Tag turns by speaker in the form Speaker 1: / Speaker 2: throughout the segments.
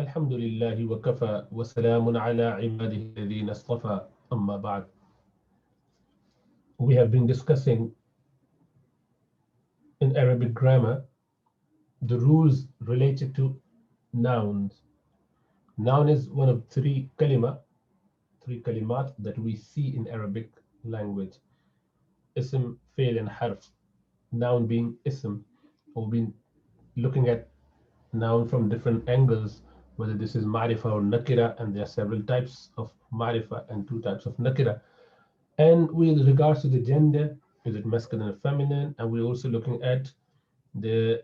Speaker 1: الحمد لله وكفى وسلام على عباده الذين اصطفى أما بعد. We have been discussing in Arabic grammar the rules related to nouns. Noun is one of three kalimat that we see in Arabic language. Ism, fail, and harf. Noun being ism. We've been looking at noun from different angles, whether this is ma'rifa or nakira, and there are several types of ma'rifa and two types of nakira. And with regards to the gender, is it masculine or feminine? And we're also looking at the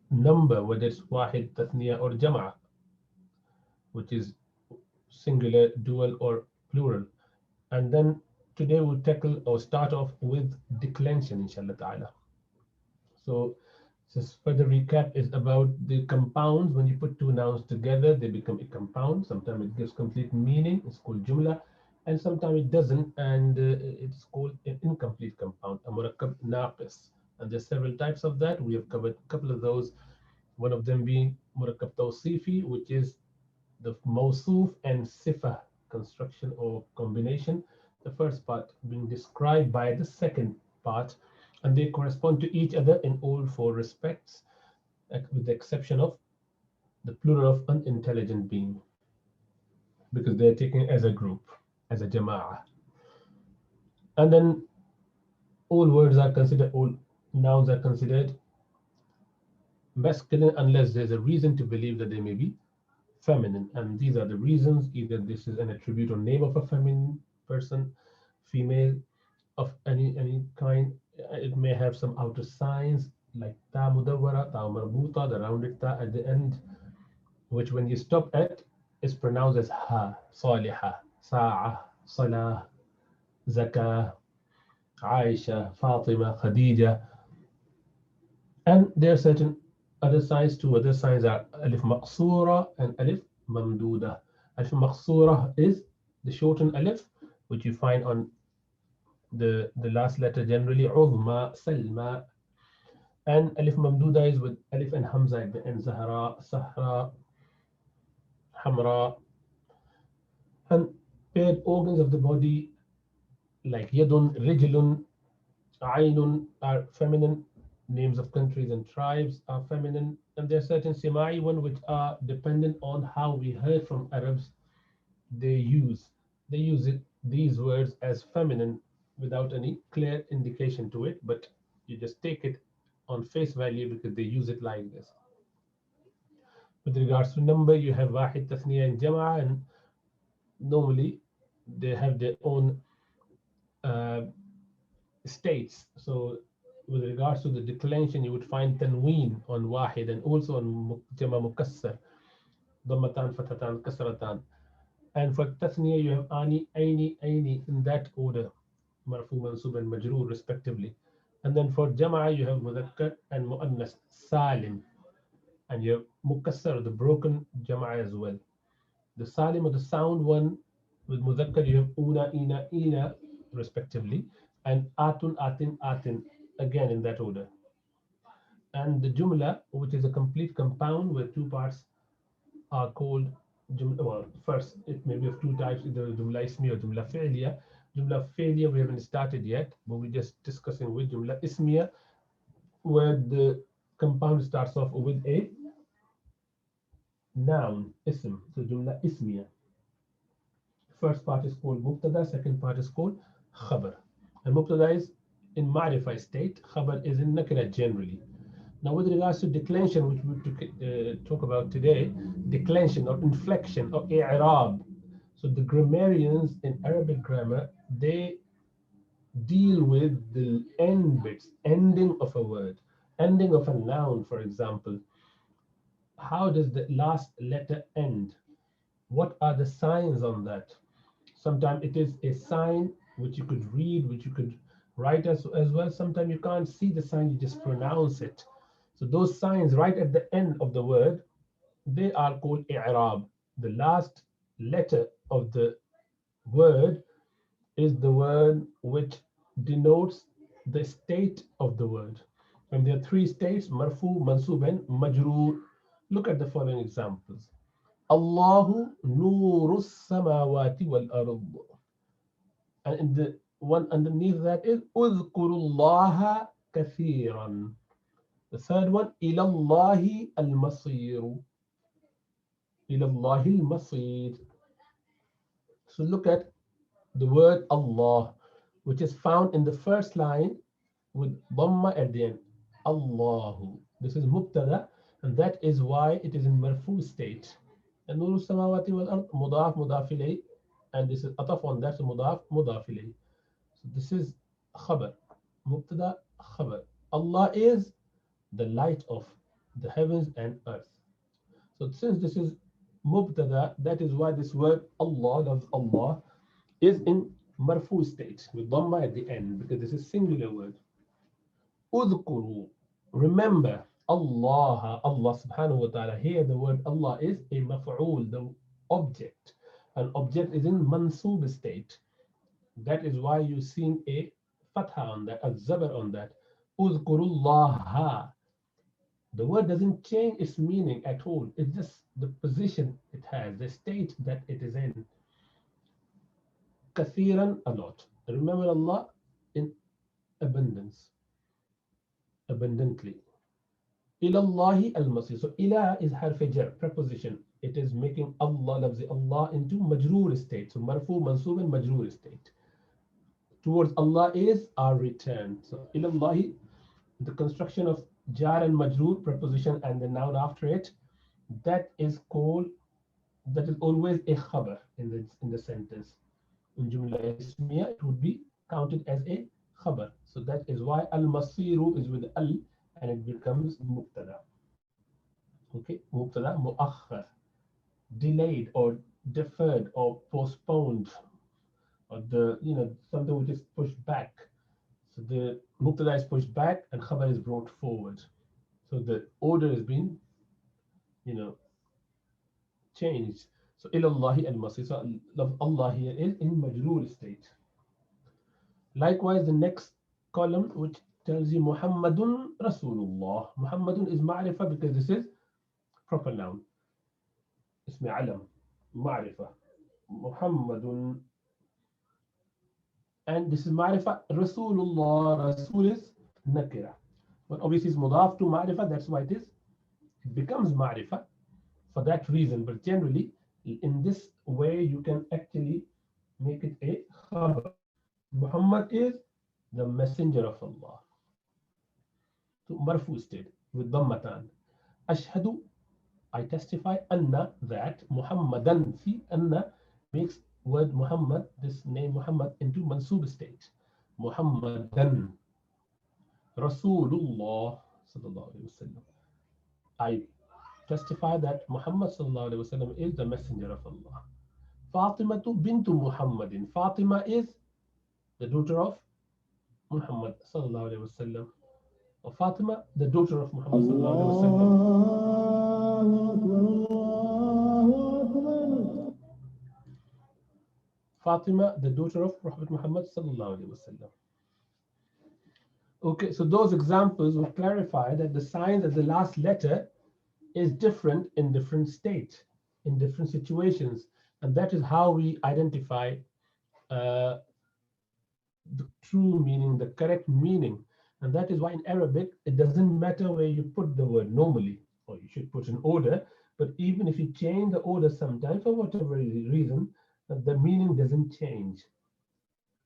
Speaker 1: number, whether it's wahid, tathniya, or jama'a, which is singular, dual, or plural. And then today we'll tackle or start off with declension, inshallah ta'ala. So just further recap is about the compounds. When you put two nouns together, they become a compound. Sometimes it gives complete meaning. It's called jumla. And sometimes it doesn't, and it's called an incomplete compound, a murakkab naqis. And there's several types of that. We have covered a couple of those. One of them being murakkab tawsifi, which is the mawsuf and sifa construction or combination. The first part being described by the second part, and they correspond to each other in all four respects, with the exception of the plural of unintelligent being, because they're taken as a group, as a jama'ah. And then all nouns are considered masculine unless there's a reason to believe that they may be feminine. And these are the reasons: either this is an attribute or name of a feminine person, female of any kind. It may have some outer signs like ta mudawwara, ta marbuta, the rounded ta at the end, which when you stop at is pronounced as ha, saliha, sa'a, salah, zakah, Aisha, Fatima, Khadija. And there are certain other signs. Two other signs are alif maqsura and alif mamduda. Alif maqsura is the shortened alif, which you find on the last letter generally, Uzma, Salma. And alif mamduda is with alif and hamza at the end, Zahra, Sahra, Hamra. And paired organs of the body like Yadun, Rijlun, Ainun are feminine. Names of countries and tribes are feminine. And there are certain Simai ones which are dependent on how we heard from Arabs. They use these words as feminine without any clear indication to it, but you just take it on face value because they use it like this. With regards to number, you have wahid, tathniya, and jama'a, and normally they have their own states. So with regards to the declension, you would find tanween on wahid and also on jama mukassar, dhammatan, fathatan, kasratan. And for tathniya, you have ani, aini, aini in that order, marfu, mansub, and majroor respectively. And then for jama'a, you have mudhakkar and muannas, salim. And you have mukassar, the broken jama'a as well. The salim or the sound one with mudhakkar, you have una, ina, ina respectively. And atun, atin, atin, again in that order. And the jumla, which is a complete compound where two parts are called jumla. Well, first, it may be of two types, either jumla ismiya or jumla fi'liya. Jumla fi'liya, we haven't started yet, but we're just discussing with jumla ismiya, where the compound starts off with a noun, ism. So jumla ismiya. First part is called mubtada, second part is called khabar. And mubtada is in ma'rifa state, khabar is in nakira generally. Now, with regards to declension, which we talk about today, declension or inflection or i'rab. So the grammarians in Arabic grammar, they deal with the end bits, ending of a word, ending of a noun, for example. How does the last letter end? What are the signs on that? Sometimes it is a sign which you could read, which you could write as well. Sometimes you can't see the sign, you just pronounce it. So those signs right at the end of the word, they are called i'rab. The last letter of the word is the word which denotes the state of the word. And there are three states, marfu, mansub, and majroor. Look at the following examples. Allahu nuru samawati wal ard. And in the one underneath that is Uzkurullaha kathiran. The third one, ilallahi al-masir. Ilallahi al-masir. So look at the word Allah, which is found in the first line with Dhamma at the end. Allahu. This is Mubtada, and that is why it is in Marfu state. And Nuru Samawati wal Ard, Mudaf, Mudaf ilayh, and this is Ataf on that, so Mudaf, Mudaf ilayh. So this is Khabar. Mubtada, Khabar. Allah is the light of the heavens and earth. So since this is Mubtada, that is why this word Allah, loves Allah, is in marfu state with dhamma at the end because this is singular word. Udhkuru, remember Allah, Allah subhanahu wa ta'ala. Here the word Allah is a maf'ul, the object. An object is in mansub state. That is why you're seeing a fatha on that, a zabar on that. Udhkurullaha. The word doesn't change its meaning at all. It's just the position it has, the state that it is in. Kathiran, a lot. Remember Allah in abundance, abundantly. Ilallahi al-masir. So ila is harf jar, preposition. It is making Allah, loves Allah into majroor state. So marfu, mansub and majroor state. Towards Allah is our return. So ilallahi, the construction of jar and majroor, preposition and the noun after it, that is called, that is always a khabar in the sentence. In Jumla Ismiya, it would be counted as a khabar. So that is why al-masiru is with al and it becomes mubtada. Okay, mubtada muakhar, delayed or deferred or postponed, or something which is pushed back. So the mubtada is pushed back and khabar is brought forward. So the order has been, changed. So ilallahi al-masir. So Allah here is in majroor state. Likewise, the next column which tells you Muhammadun Rasulullah. Muhammadun is ma'rifah because this is proper noun. Ismi alam, ma'rifah. Muhammadun. And this is ma'rifah. Rasulullah. Rasul is nakira. But obviously it's mudaf to ma'rifah. That's why it becomes ma'rifah for that reason. But generally, in this way, you can actually make it a khabar. Muhammad is the messenger of Allah. So marfu state with dhammatan. Ashhadu, I testify, anna, that, Muhammadan. See, anna makes word Muhammad, this name Muhammad, into mansub state. Muhammadan. Rasulullah sallallahu alaihi wasallam. I testify that Muhammad sallallahu alaihi wasallam is the messenger of Allah. Fatimatu bintu Muhammadin. Fatima is the daughter of Muhammad sallallahu alaihi wasallam. Or Fatima, the daughter of Muhammad sallallahu alaihi wasallam. Fatima, the daughter of Prophet Muhammad sallallahu alaihi wasallam. Okay, so those examples will clarify that the sign at the last letter is different in different states, in different situations, and that is how we identify the true meaning, the correct meaning. And that is why in Arabic, it doesn't matter where you put the word normally, or you should put an order, but even if you change the order sometimes for whatever reason, the meaning doesn't change.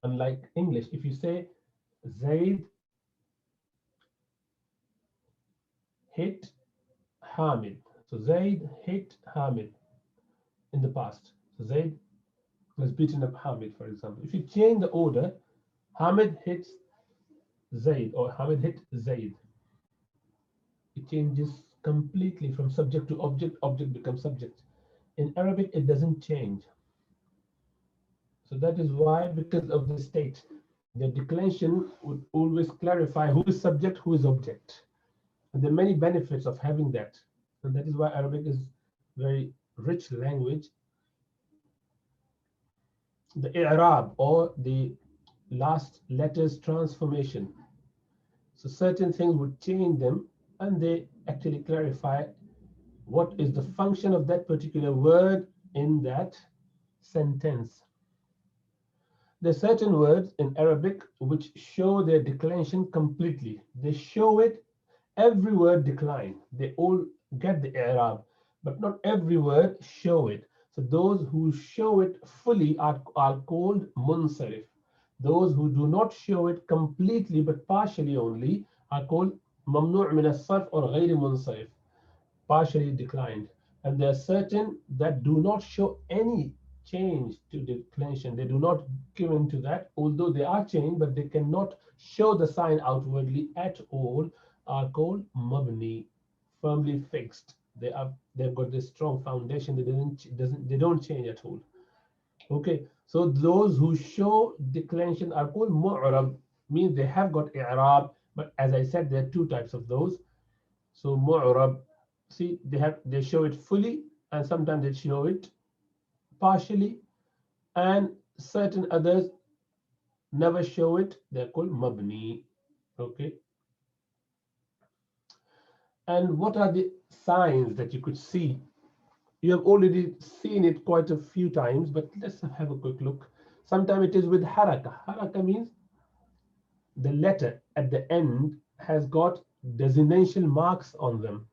Speaker 1: Unlike English, if you say Zaid hit Hamid. So Zaid hit Hamid in the past. So Zaid was beaten up Hamid, for example. If you change the order, Hamid hits Zaid or Hamid hit Zaid, it changes completely from subject to object, object becomes subject. In Arabic, it doesn't change. So that is why, because of the state, the declension would always clarify who is subject, who is object. And there are many benefits of having that. And that is why Arabic is very rich language. The i'rab, or the last letters transformation. So certain things would change them, and they actually clarify What is the function of that particular word in that sentence? There are certain words in Arabic which show their declension completely. They show it, every word decline. They all get the i'rab, but not every word show it. So those who show it fully are called munsarif. Those who do not show it completely but partially only are called mamnu' min as-sarf or ghayr munsarif, partially declined. And there are certain that do not show any change to declension. They do not give into that, although they are changed, but they cannot show the sign outwardly at all, are called mabni, firmly fixed. They've got this strong foundation. They don't change at all. Okay, so those who show declension are called mu'rab, means they have got i'rab, but as I said, there are two types of those. So mu'rab, see, they show it fully, and sometimes they show it partially, and certain others never show it. They're called mabni. Okay, and what are the signs that you could see? You have already seen it quite a few times, but let's have a quick look. Sometimes it is with haraka. Haraka means the letter at the end has got designation marks on them.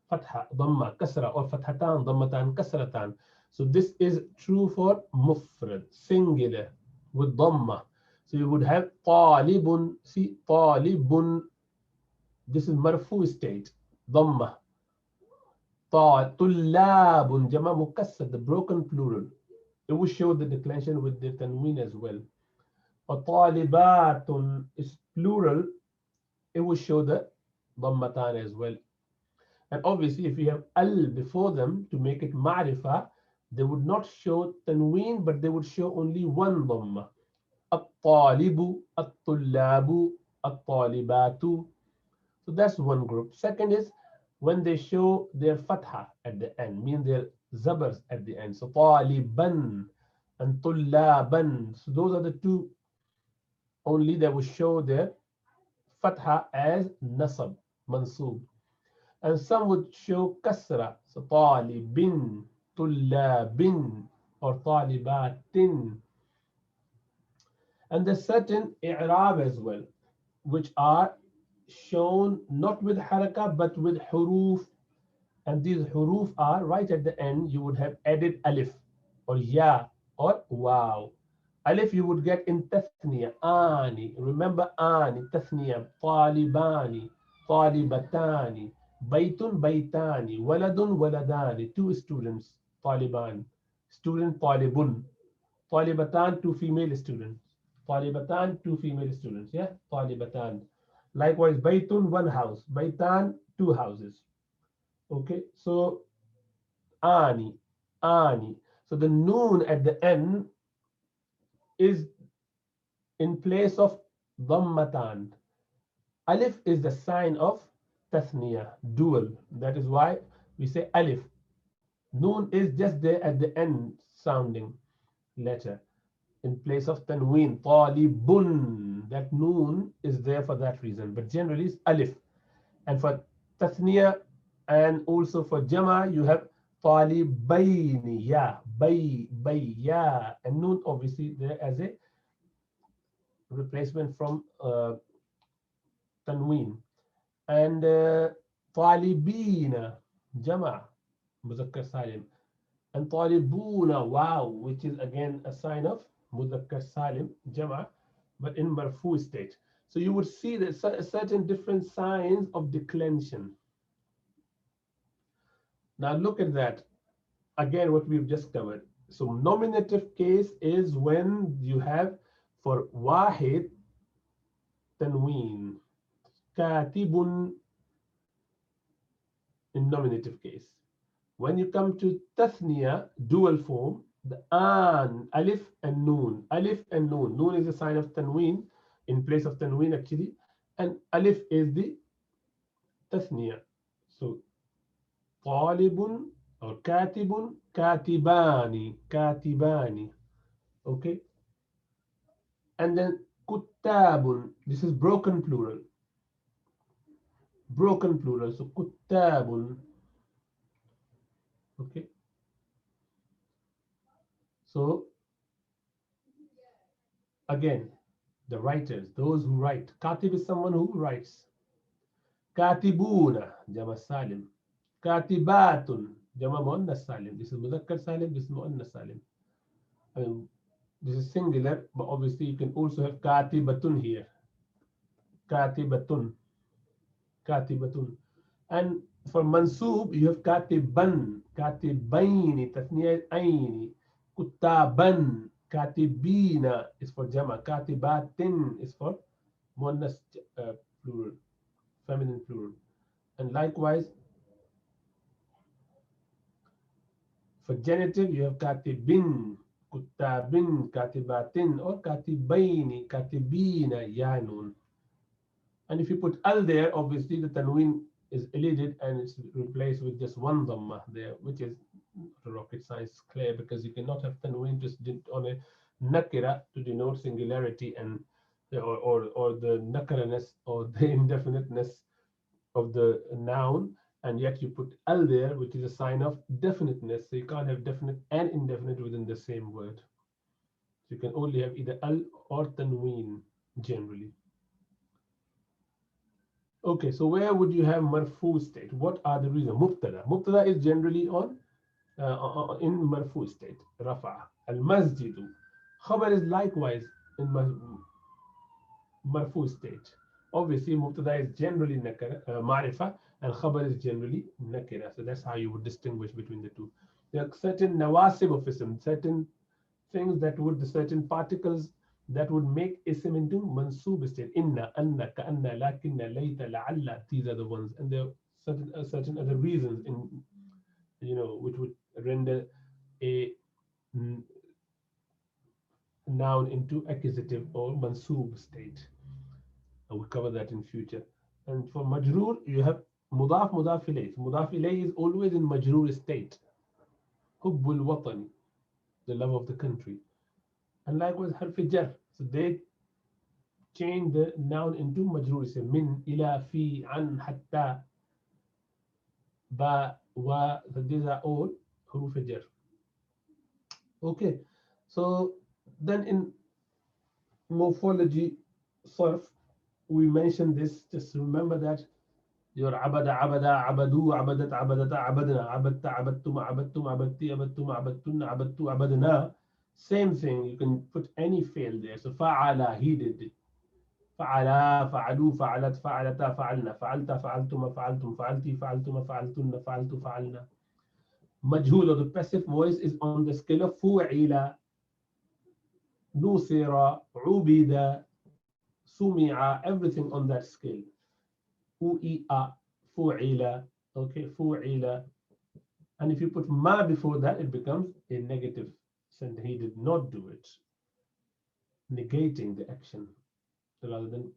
Speaker 1: Fatha, Dhamma, Kasra, or Fathatan, Dhammatan, Kasratan. So this is true for mufrad, singular, with Dhamma. So you would have Talibun, see, Talibun, this is Marfu state, Dhamma. Tullabun, Jama Mukassad, the broken plural. It will show the declension with the tanween as well. Or Talibatun is plural, it will show the Dhammatan as well. And obviously, if you have al before them to make it ma'rifah, they would not show tanween, but they would show only one dhamma. At-talibu, at-tullabu, at-talibatu. So that's one group. Second is when they show their fatha at the end, mean their zabars at the end. So taliban and tullaban. So those are the two only that will show their fatha as nasab, mansub. And some would show kasra, so talibin, tullabin, or talibatin. And there's certain i'rab as well, which are shown not with haraka but with huruf. And these huruf are right at the end. You would have added alif or ya or wow. Alif you would get in tathniya, ani. Remember ani, tathniya, talibani, talibatani, baytun, baytani, waladun, waladani. Two students, taliban. Student, talibun. Talibatan, two female students. Talibatan, two female students. Yeah, talibatan. Likewise, baytun, one house. Baytan, two houses. Okay, so ani, ani. So the noon at the end is in place of dhammatan. Alif is the sign of tathniya, dual. That is why we say alif. Noon is just there at the end sounding letter in place of tanween. Talibun. That noon is there for that reason. But generally it's alif. And for tathniya and also for jama, you have talibaini, ya, bay, ya. And noon obviously there as a replacement from tanween. And talibina, jama, muzakkar salim. And talibuna, wow, which is again a sign of muzakkar salim, jama, but in marfu state. So you would see that certain different signs of declension. Now look at that. Again, what we've just covered. So nominative case is when you have for wahid tanween, katibun in nominative case. When you come to tathniya, dual form, the an, alif and noon. Alif and noon. Noon is a sign of tanween in place of tanween actually. And alif is the tathniya. So talibun or katibun, katibani, katibani. Okay. And then kuttabun. This is broken plural. Broken plural. So kuttabun. Okay, so again, the writers, those who write. Katib is someone who writes. Katibuna, Jama Salim. Katibatun, Jama Muannas Salim. This is Muzakkar Salim, this is Muannas Salim. I mean, this is singular, but obviously you can also have Katibatun here. Katibatun. Katibatun. And for Mansub, you have Katiban, Katibaini, Tathniya Aini, Kutaban, Katibina is for Jama, Katibatin is for Muannas plural, feminine plural. And likewise, for genitive, you have katibin, kutabin, katibatin, or katibaini, katibina, yanun. And if you put al there, obviously the tanween is elided and it's replaced with just one dhamma there, which is rocket science clear, because you cannot have tanween just on a nakira to denote singularity and or the nakaraness or the indefiniteness of the noun, and yet you put al there, which is a sign of definiteness. So you can't have definite and indefinite within the same word. So you can only have either al or tanween generally. Okay, so where would you have marfu state? What are the reasons? Mubtada. Mubtada is generally on in marfu state. Rafa. Al masjidu. Khabar is likewise in marfu state. Obviously, mubtada is generally nakira, marifa, and khabar is generally nakira. So that's how you would distinguish between the two. There are certain nawasib of ism, certain things that would, certain particles that would make ism into mansub state. Inna, anna, ka'anna, lakinna, layta, la'alla. These are the ones, and there are certain other reasons in which would render a noun into accusative or mansub state. I will cover that in future. And for majroor, you have mudaf, mudaf ilayh. Mudaf ilayh is always in majroor state. Hubbul watani, the love of the country. And likewise, harf jar. So they change the noun into majroor. Say min, ila, fi, an, hatta, ba, wa. So these are all huruf jar. Okay. So then in morphology, sarf, we mentioned this. Just remember that your abada, abada, abadu, abadat, abadata, abadna, abatta, abattum, abattum, abatti, abattum, abattunna, abattu, abadna. Same thing. You can put any fail there. So fa'ala, he did it. فعلا فعلوا فعلت فعلتا فعلنا فعلت فعلتما فعلتم فعلتي فعلتما فعلتن فعلت فعلنا. Majhul or the passive voice is on the scale of فُعِلَ, نُصِرَ, عُبِدَ, سُمِعَ, everything on that scale. فُعِلَ, فُعِلَ, okay, فُعِلَ. And if you put ma before that, it becomes a negative sentence. He did not do it, negating the action rather than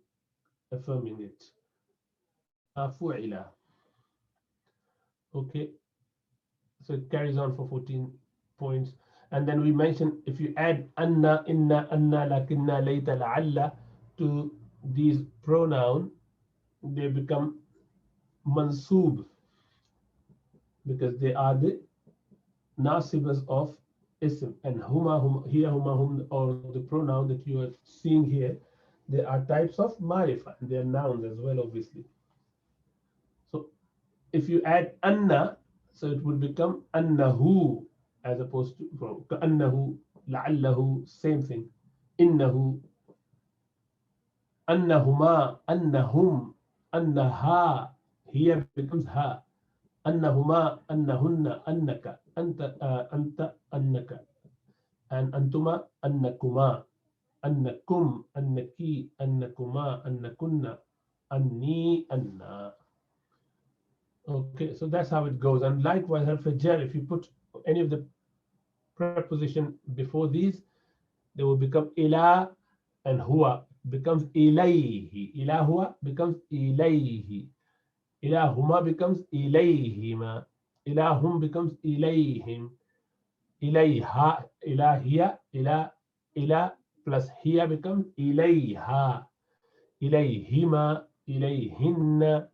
Speaker 1: affirming it. Ma fu'ila. Okay, so it carries on for 14 points. And then we mentioned if you add anna, inna, anna, lakinna, layta, la'alla to these pronouns, they become mansub because they are the nasibas of ism. And huma, here, huma, hum, or the pronoun that you are seeing here, they are types of marifa. They are nouns as well, obviously. So if you add anna, so it would become annahu as opposed to annahu, la'allahu, same thing. Innahu, annahuma, annahum, annaha, here becomes ha. Annahuma, annahunna, annaka, anta, annaka, and antuma, annakuma, annakum, annaki, annakuma, annakunna, anni, anna. Okay, so that's how it goes. And likewise, al-fajr, if you put any of the preposition before these, they will become ila, and huwa becomes ilayhi. Ila huwa becomes ilayhi. Ilahuma becomes ilayhima. Ilahum becomes ilayhim. Ilayha, ilahiya, ila plus hiya becomes ilayha. Ilayhima, ilayhinna.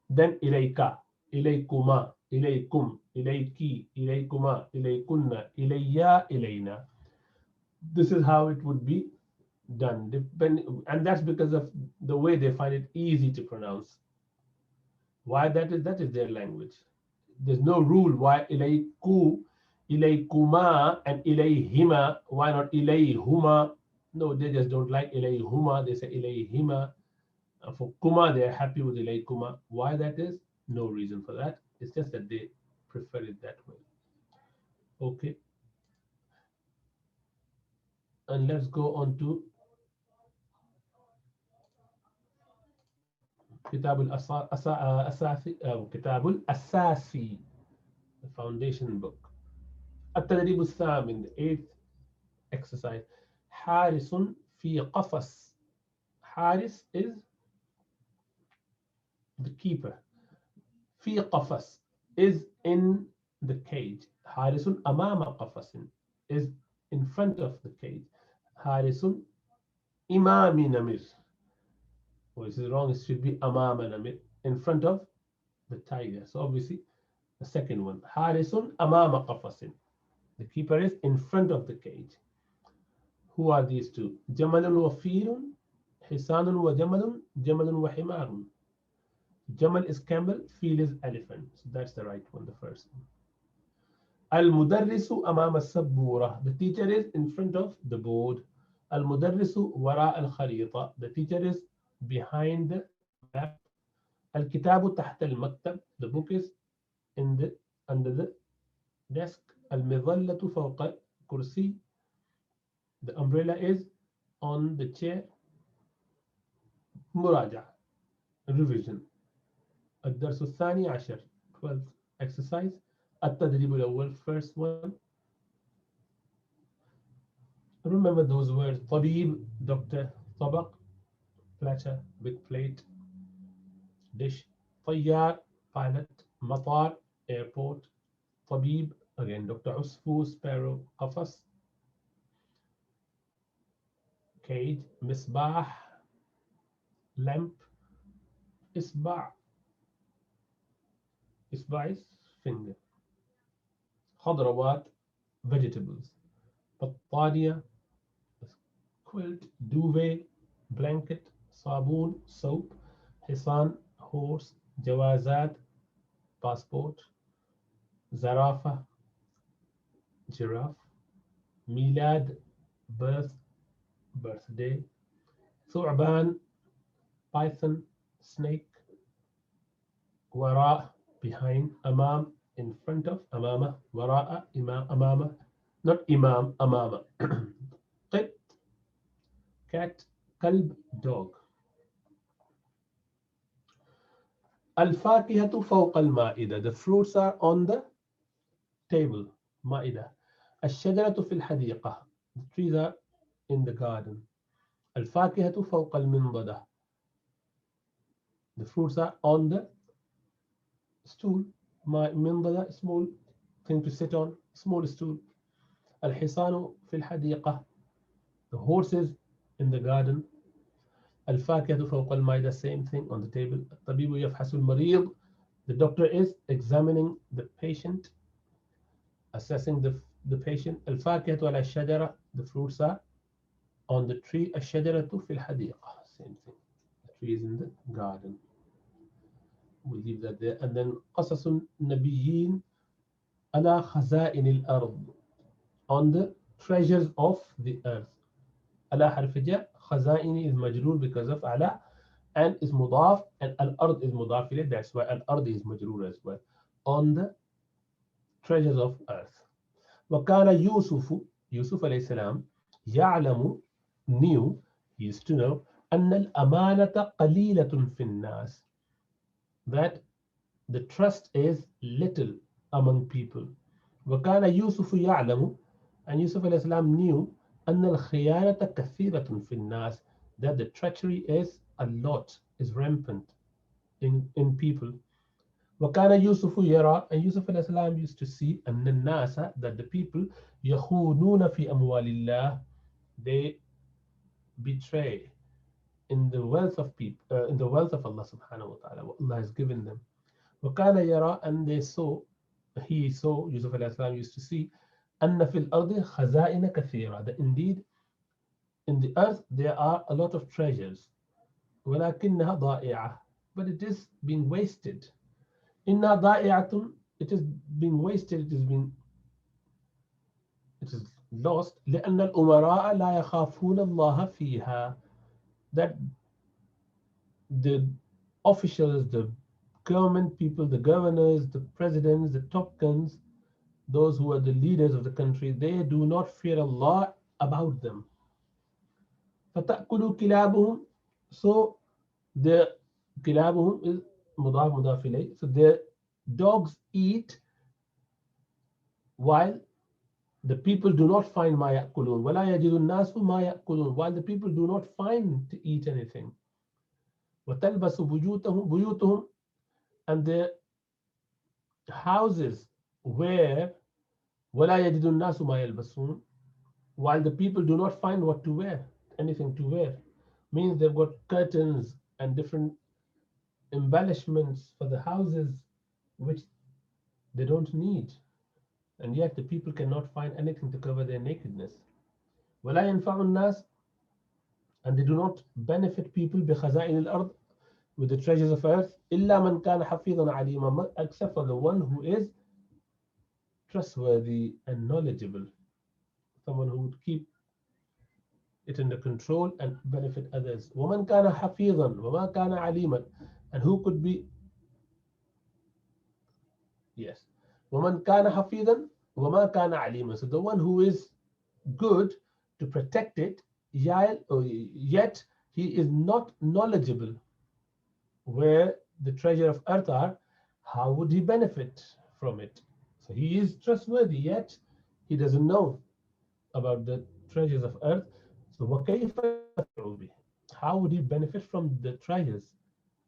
Speaker 1: Then ilayka, ilaykuma, إليكم, إليكي, إليكما, إليكن, إليا, إلينا. This is how it would be done. And that's because of the way they find it easy to pronounce. Why that is their language. There's no rule why ilayku, ilaykuma, and ilayhima. Why not ilayhuma? No, they just don't like ilayhuma. They say ilayhima. For kuma, they're happy with ilaykuma. Why that is? No reason for that. It's just that they prefer it that way. Okay, and let's go on to كتاب الأساسي كتاب الأساسي, the foundation book. التدريب الثامن, the eighth exercise. حارس في قفص. حارس is the keeper. في قفص is in the cage. حارس أمام قفص is in front of the cage. حارس إمام نمر. Well, this is wrong. It should be أمام نمر, in front of the tiger. So obviously the second one. حارس أمام قفص. The keeper is in front of the cage. Who are these two? جمل وفيل, حصان وجمل, جمل وحمار. Jamal is camel, feel is elephant. So that's the right one, the first one. المدرس أمام السبورة. The teacher is in front of the board. المدرس وراء الخريطة. The teacher is behind the map. الكتاب تحت المكتب. The book is under the desk. المظلة فوق الكرسي. The umbrella is on the chair. مراجعة, revision. الدرس الثاني عشر, 12th exercise. التدريب الأول, first one. Remember those words: طبيب, doctor; طبق, platter, big plate, dish; طيار, pilot; مطار, airport; طبيب, again doctor; عصفور, sparrow; قفص, cage; مصباح, lamp; إصبع, إصبع is finger; خضروات, vegetables; بطانية, quilt; duvet, blanket; صابون, soap; حصان, horse; جوازات, passport; زرافة, giraffe; ميلاد, birth, birthday; ثعبان, python, snake; وراء, behind; أمام, in front of; أمامه, وراء; إمام, أمامه, not إمام, أمامه. قط, cat; كلب, dog. الفاكهة فوق المائدة. The fruits are on the table. مائدة. الشجرة في الحديقة. The trees are in the garden. الفاكهة فوق المنضدة. The fruits are on the stool. منضدة, small thing to sit on, small stool. الحصان في الحديقة. The horses in the garden. الفاكهة فوق المائدة, same thing on the table. الطبيب يفحص المريض. The doctor is examining the patient, assessing the patient. الفاكهة على الشجرة. The fruits are on the tree. الشجرة في الحديقة, same thing. The tree is in the garden. We'll leave that there. And then قصص النبيين على خزائن الأرض. On the treasures of the earth. على حرف جاء. خزائن is مجرور because of على, and is مضاف, and الأرض is مضاف إليه. That's why الأرض is مجرور as well. On the treasures of earth. وكان يوسف عليه السلام يعلم, knew, he used to know, أن الأمانة قليلة في الناس, that the trust is little among people. وكان يوسف يعلم, and Yusuf عليه السلام knew, أن الخيانة كثيرة في الناس, that the treachery is a lot, is rampant in people. وكان يوسف يرى, and Yusuf عليه السلام used to see, أن الناس, that the people, يخونون في أموال الله, they betray in the wealth of people, in the wealth of Allah subhanahu wa ta'ala, what Allah has given them. وكان يرى, and they saw, he saw, Yusuf alayhi salam used to see, أن في الأرض خزائن كثيرة, that indeed in the earth there are a lot of treasures, ولكنها ضائعة, but it is being wasted. إنها ضائعة, it is being wasted, it is lost, لأن الأمراء لا يخافون الله فيها, that the officials, the government people, the governors, the presidents, the top guns, those who are the leaders of the country, they do not fear Allah about them. فَتَأْكُلُوا كِلَابُهُمْ, so the كِلابُهُم is مضاف مضاف إليه, so their dogs eat while the people do not find ما يأكلون ولا يجد الناس ما يأكلون, while the people do not find to eat anything. وتلبس بيوتهم, and their houses where ولا يجد الناس ما يلبسون, while the people do not find what to wear, anything to wear, means they've got curtains and different embellishments for the houses which they don't need, and yet the people cannot find anything to cover their nakedness. ولا ينفع الناس, and they do not benefit people بخزائن الأرض, with the treasures of earth, إلا من كان حفيظا عليما, except for the one who is trustworthy and knowledgeable, someone who would keep it under control and benefit others. ومن كان حفيظا وما كان عليما, and who could be, yes, ومن كان حفيظا وما كان عليما, so the one who is good to protect it, yet he is not knowledgeable where the treasure of earth are, how would he benefit from it? So he is trustworthy, yet he doesn't know about the treasures of earth. So وَكَيْفَ يَنْتَفِعُ بِهِ, how would he benefit from the treasures?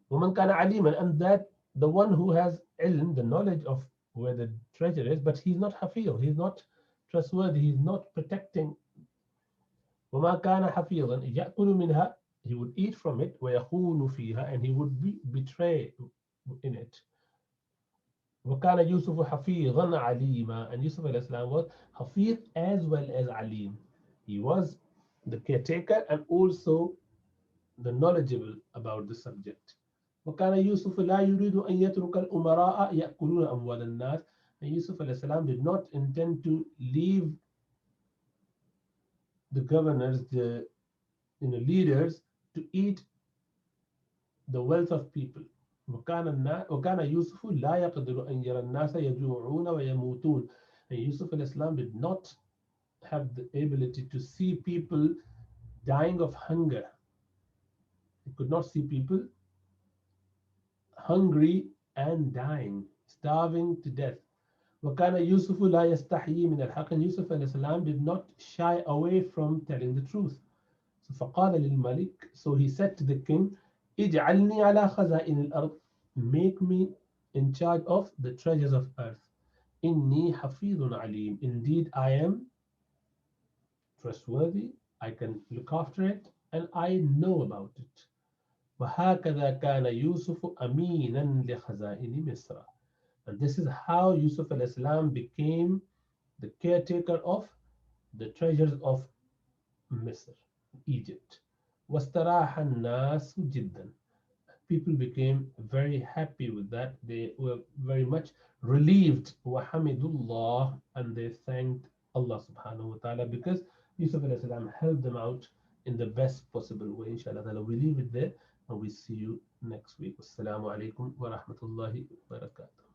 Speaker 1: وَمَنْ كَانَ عَلِيمًا, and that the one who has ilm, the knowledge of where the treasure is, but he's not hafiz, he's not trustworthy, he's not protecting. وَمَا كَانَ حَفِيظًا يَأْكُلُ مِنْهَا, he would eat from it, وَيَخُونُ فِيهَا, and he would betray in it. وَكَانَ يُوسُفُ حَفِيظًا عَلِيمًا, and Yusuf alayhi salam was hafiz as well as alim. He was the caretaker and also the knowledgeable about the subject. وكان يوسف لا يريد أن يترك الأمراء يأكلون أموال الناس, and Yusuf alayhi salam did not intend to leave the governors, the leaders, to eat the wealth of people. وكان يوسف لا يقدر أن يرى الناس يجوعون ويموتون, and Yusuf alayhi salam did not have the ability to see people dying of hunger. He could not see people hungry and dying, starving to death. وكان يوسف لا يستحيي من الحق, and Yusuf alayhi salam did not shy away from telling the truth. So فقال للملك, so he said to the king, اجعلني على خزائن الأرض, make me in charge of the treasures of earth. إني حفيظ عليم, indeed I am trustworthy, I can look after it, and I know about it. وهكذا كان يوسف أمينا لخزائن مصر. And this is how Yusuf al-Islam became the caretaker of the treasures of Misr, Egypt. واستراح الناس جدا. People became very happy with that. They were very much relieved. وحمدوا الله, and they thanked Allah subhanahu wa ta'ala because Yusuf al-Islam helped them out in the best possible way. Inshallah, we leave it there and we see you next week. Assalamu alaikum wa rahmatullahi wa barakatuh.